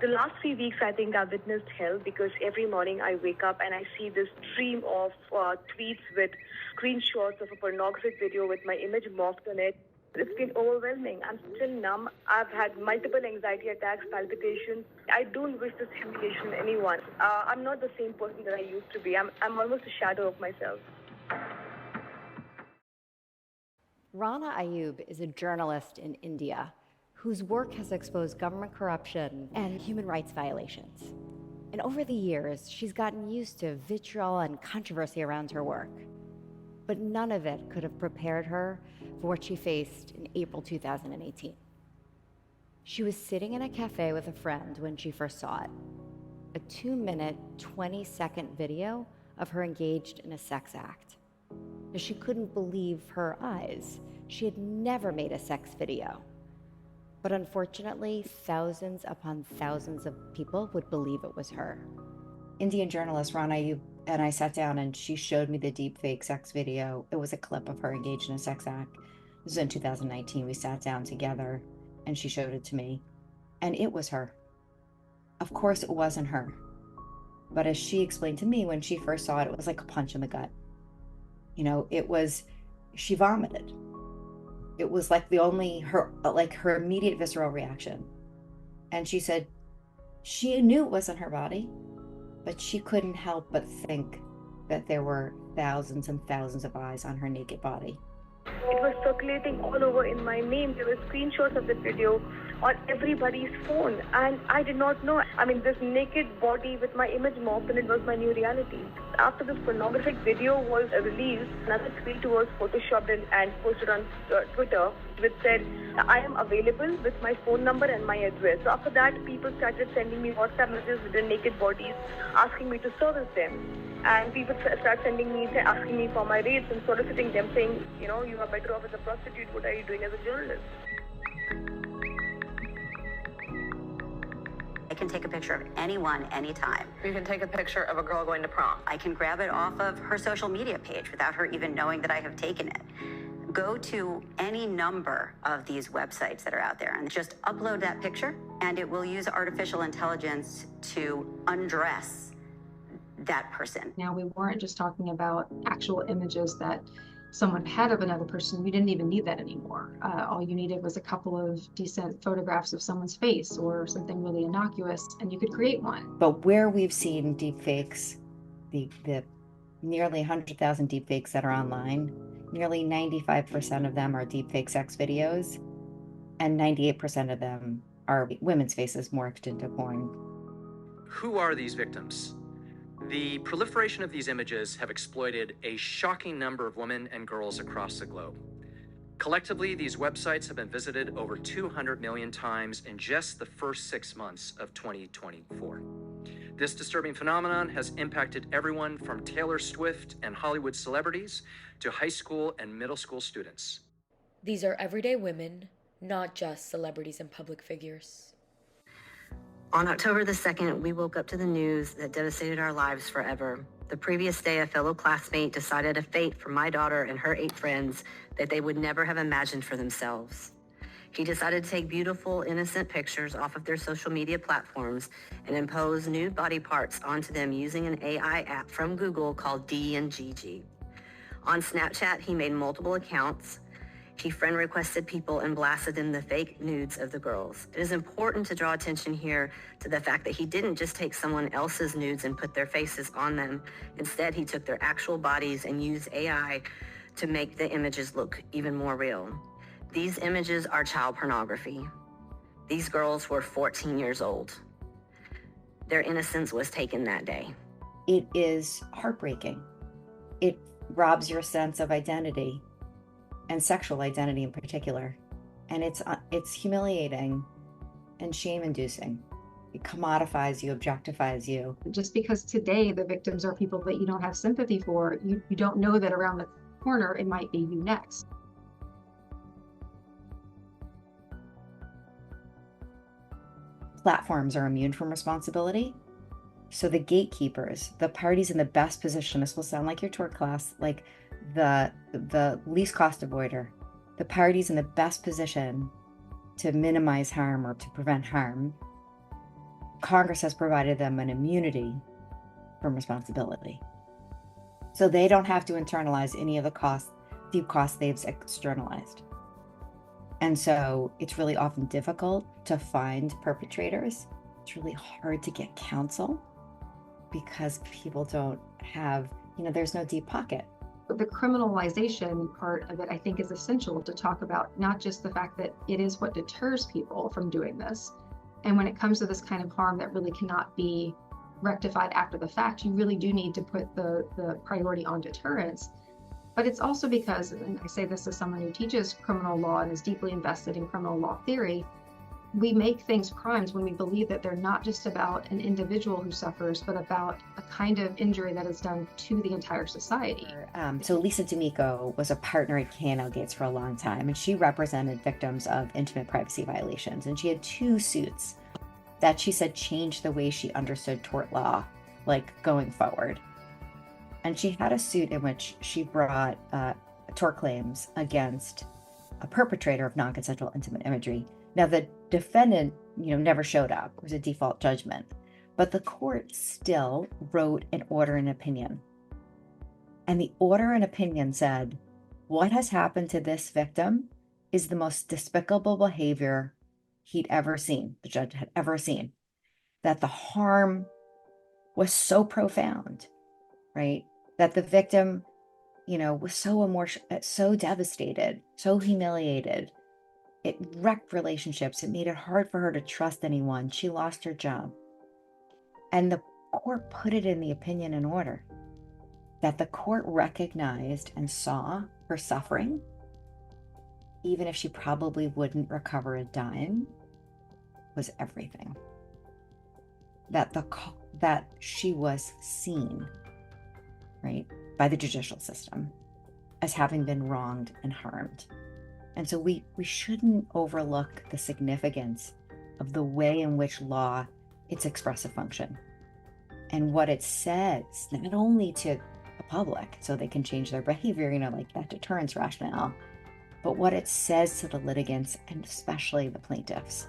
The last 3 weeks, I think I've witnessed hell because every morning I wake up and I see this stream of tweets with screenshots of a pornographic video with my image morphed on it. It's been overwhelming. I'm still numb. I've had multiple anxiety attacks, palpitations. I don't wish this humiliation on anyone. I'm not the same person that I used to be. I'm almost a shadow of myself. Rana Ayub is a journalist in India whose work has exposed government corruption and human rights violations. And over the years, she's gotten used to vitriol and controversy around her work. But none of it could have prepared her for what she faced in April 2018. She was sitting in a cafe with a friend when she first saw it. A 2-minute, 20-second video of her engaged in a sex act. She couldn't believe her eyes. She had never made a sex video. But unfortunately, thousands upon thousands of people would believe it was her. Indian journalist Rana Ayub and I sat down and she showed me the deepfake sex video. It was a clip of her engaged in a sex act. This was in 2019. We sat down together and she showed it to me. And it was her. Of course, it wasn't her. But as she explained to me when she first saw it, it was like a punch in the gut. You know, she vomited. It was like her immediate visceral reaction. And she said she knew it wasn't her body, but she couldn't help but think that there were thousands and thousands of eyes on her naked body. It was circulating all over in my name. There were screenshots of the video on everybody's phone, and I did not know. I mean, this naked body with my image morphed, and it was my new reality. After this pornographic video was released, another tweet was photoshopped and posted on Twitter, which said, "I am available with my phone number and my address." So after that, people started sending me WhatsApp messages with their naked bodies, asking me to service them. And people start sending me, asking me for my rates and soliciting them, saying, you know, you are better off as a prostitute. What are you doing as a journalist? I can take a picture of anyone, anytime. You can take a picture of a girl going to prom. I can grab it off of her social media page without her even knowing that I have taken it. Go to any number of these websites that are out there and just upload that picture, and it will use artificial intelligence to undress that person. Now, we weren't just talking about actual images that someone had of another person. We didn't even need that anymore. All you needed was a couple of decent photographs of someone's face or something really innocuous, and you could create one. But where we've seen deepfakes, the nearly 100,000 deepfakes that are online, nearly 95% of them are deepfake sex videos, and 98% of them are women's faces morphed into porn. Who are these victims? The proliferation of these images have exploited a shocking number of women and girls across the globe. Collectively, these websites have been visited over 200 million times in just the first 6 months of 2024. This disturbing phenomenon has impacted everyone from Taylor Swift and Hollywood celebrities to high school and middle school students. These are everyday women, not just celebrities and public figures. On October the 2nd, we woke up to the news that devastated our lives forever. The previous day, a fellow classmate decided a fate for my daughter and her 8 friends that they would never have imagined for themselves. He decided to take beautiful, innocent pictures off of their social media platforms and impose nude body parts onto them using an AI app from Google called D&GG. On Snapchat, he made multiple accounts. He friend requested people and blasted them the fake nudes of the girls. It is important to draw attention here to the fact that he didn't just take someone else's nudes and put their faces on them. Instead, he took their actual bodies and used AI to make the images look even more real. These images are child pornography. These girls were 14 years old. Their innocence was taken that day. It is heartbreaking. It robs your sense of identity, and sexual identity in particular. And it's humiliating and shame-inducing. It commodifies you, objectifies you. Just because today the victims are people that you don't have sympathy for, you don't know that around the corner it might be you next. Platforms are immune from responsibility. So the gatekeepers, the parties in the best position, this will sound like your tort class, like the least cost avoider, the parties in the best position to minimize harm or to prevent harm, Congress has provided them an immunity from responsibility. So they don't have to internalize any of the deep costs they've externalized. And so it's really often difficult to find perpetrators. It's really hard to get counsel because people don't have, there's no deep pocket. The criminalization part of it, I think, is essential to talk about, not just the fact that it is what deters people from doing this. And when it comes to this kind of harm that really cannot be rectified after the fact, you really do need to put the priority on deterrence. But it's also because, and I say this as someone who teaches criminal law and is deeply invested in criminal law theory, we make things crimes when we believe that they're not just about an individual who suffers, but about a kind of injury that is done to the entire society. So Lisa D'Amico was a partner at Canals for a long time, and she represented victims of intimate privacy violations. And she had 2 suits that she said changed the way she understood tort law, like going forward. And she had a suit in which she brought tort claims against a perpetrator of non-consensual intimate imagery. Now, the defendant, never showed up. It was a default judgment. But the court still wrote an order and opinion. And the order and opinion said, what has happened to this victim is the most despicable behavior he'd ever seen, the judge had ever seen. That the harm was so profound, right? That the victim, was so emotional, so devastated, so humiliated. It wrecked relationships. It made it hard for her to trust anyone. She lost her job. And the court put it in the opinion and order that the court recognized and saw her suffering, even if she probably wouldn't recover a dime, was everything. That she was seen, right, by the judicial system as having been wronged and harmed. And so we shouldn't overlook the significance of the way in which law, its expressive function, and what it says, not only to the public so they can change their behavior, like that deterrence rationale, but what it says to the litigants and especially the plaintiffs.